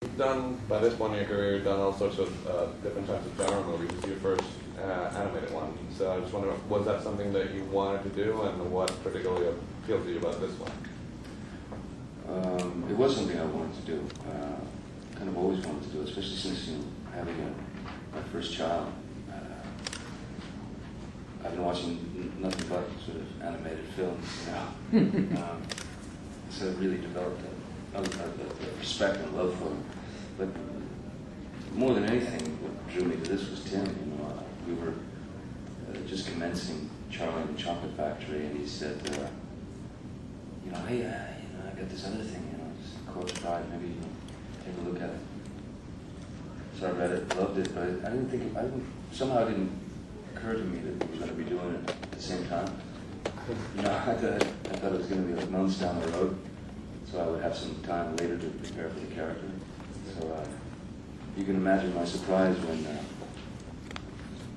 You've done, by this point in your career, you've done all sorts of different types of genre movies. This is your first animated one. So I just wonder, was that something that you wanted to do, and what particularly appealed to you about this one? It was something I wanted to do. Kind of always wanted to do, especially since having my first child. I've been watching nothing but sort of animated films, so it really developed a respect and love for them. But more than anything, what drew me to this was Tim. We were just commencing Charlie and the Chocolate Factory, and he said, hey, I got this other thing, just Corpse Bride, maybe take a look at it. So I read it, loved it, but somehow it didn't occur to me that we were going to be doing it at the same time. I thought it was going to be like months down the road, so I would have some time later to prepare for the character. So you can imagine my surprise when,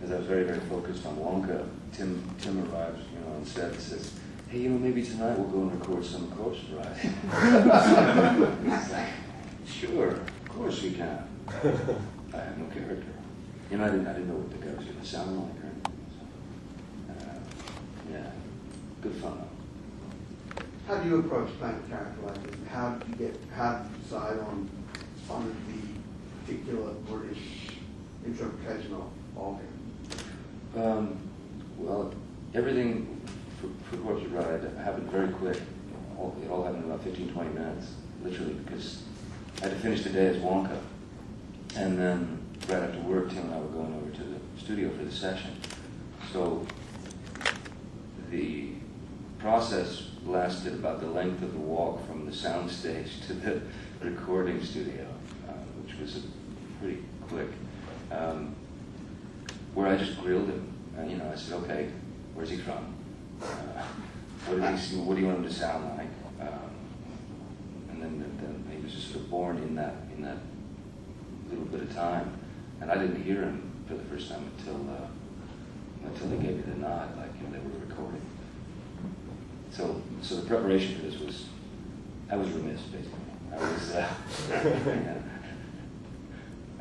as I was very, very focused on Wonka, Tim arrives, on set and says, hey, maybe tonight we'll go and record some Corpse Bride. It's like, sure, of course we can. I have no character. I didn't know what the guy was going to sound like or anything. So, yeah, good fun. How do you approach playing a character like this? How do you decide on the particular British interpretation of him? Well, everything for Corpse Bride happened very quick. It all happened in about 15-20 minutes, literally, because I had to finish the day as Wonka. And then right after work, Tim and I were going over to the studio for the session. So the process lasted about the length of the walk from the sound stage to the recording studio, which was pretty quick, where I just grilled him. I said, okay, where's he from? What do you want him to sound like? And then he was just sort of born in that little bit of time, and I didn't hear him for the first time until they gave me the nod, they were recording. So the preparation for this I was remiss, basically.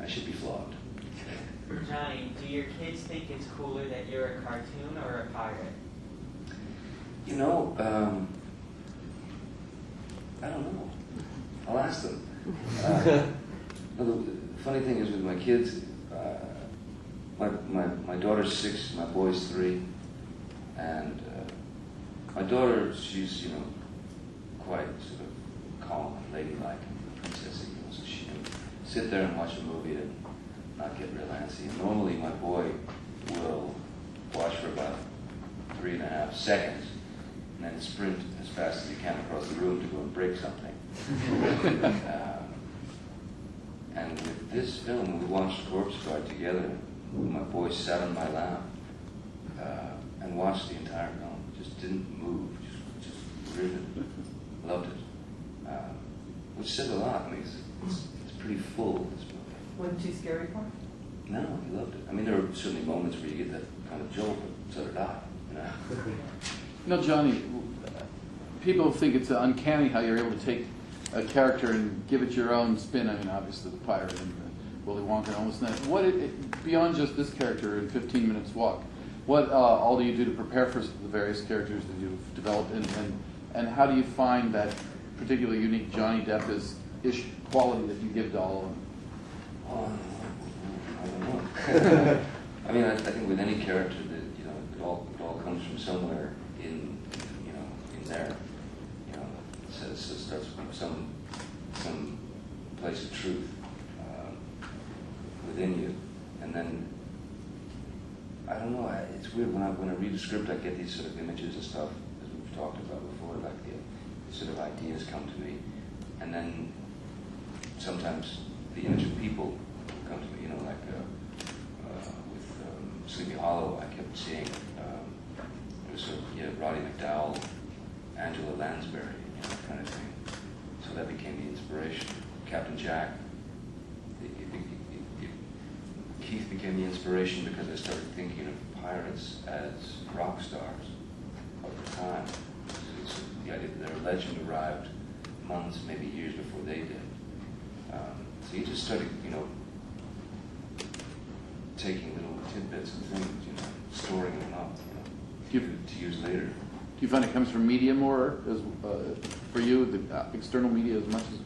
I should be flogged. Johnny, do your kids think it's cooler that you're a cartoon or a pirate? I don't know. I'll ask them. The funny thing is with my kids, my daughter's 6, my boy's 3, and my daughter, she's quite sort of calm and ladylike and princessy, so she can sit there and watch a movie and not get real antsy. And normally my boy will watch for about 3.5 seconds and then sprint as fast as he can across the room to go and break something. And with this film, we watched Corpse Bride together. My boy sat on my lap and watched the entire film. Just didn't move, just riveted. Loved it. Which said a lot. I mean, it's pretty full, this movie. Wasn't too scary for him? No, he loved it. I mean, there are certainly moments where you get that kind of jolt, but so did I. Johnny, people think it's uncanny how you're able to take a character and give it your own spin. I mean, obviously the pirate and Willy Wonka and all this. Beyond just this character in 15 minutes walk, what all do you do to prepare for the various characters that you've developed, and how do you find that particularly unique Johnny Depp-ish quality that you give to all of them? I don't know. I mean, I think with any character that it all comes from somewhere in there. So it starts with some place of truth within you, and then I don't know. It's weird when I read a script, I get these sort of images and stuff, as we've talked about before, like the sort of ideas come to me, and then sometimes the image of people come to me. With Sleepy Hollow, I kept seeing Roddy McDowell, Angela Lansbury, kind of thing. So that became the inspiration. Captain Jack. Keith became the inspiration because I started thinking of pirates as rock stars of the time. It's the idea that their legend arrived months, maybe years before they did. So So you just started, you know, taking little tidbits of things, you know, storing them up, you know, to use later. Do you find it comes from media more as for you, the external media as much as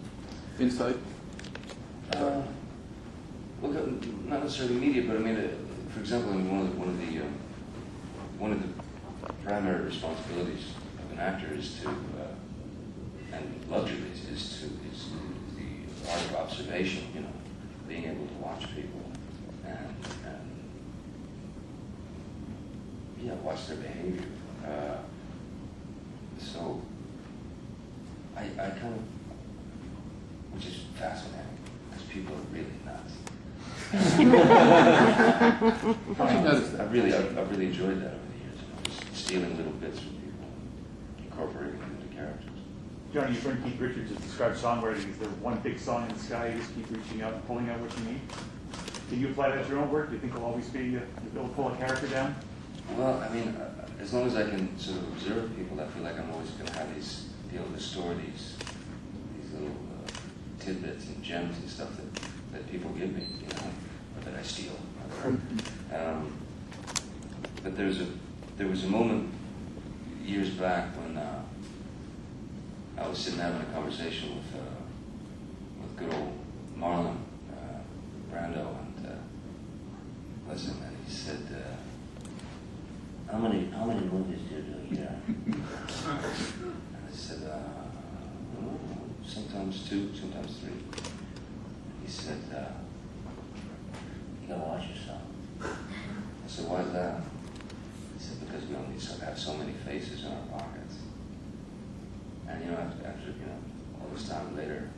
inside? Well, not necessarily media, but I mean, for example, I mean, one of the primary responsibilities of an actor is to, and luxuries is the art of observation. You know, being able to watch people and yeah, watch their behavior. So I kind of, which is fascinating, because people are really nuts. I've really enjoyed that over the years. You know, just stealing little bits from people, incorporating them into characters. Johnny, your friend Keith Richards has described songwriting as the one big song in the sky. You just keep reaching out and pulling out what you need. Can you apply that to your own work? Do you think it'll always be you'll pull a character down? Well, I mean, as long as I can sort of observe people, I feel like I'm always going to have be able to store these little tidbits and gems and stuff that people give me, you know, or that I steal. But there was a moment years back when I was sitting having a conversation with good old Marlon Brando, and listen, and he said, how many movies do you do a year? And I said, sometimes 2, sometimes 3. He said, you gotta watch yourself. I said, why is that? He said, because we only have so many faces in our pockets. And you know, after you know, all this time later,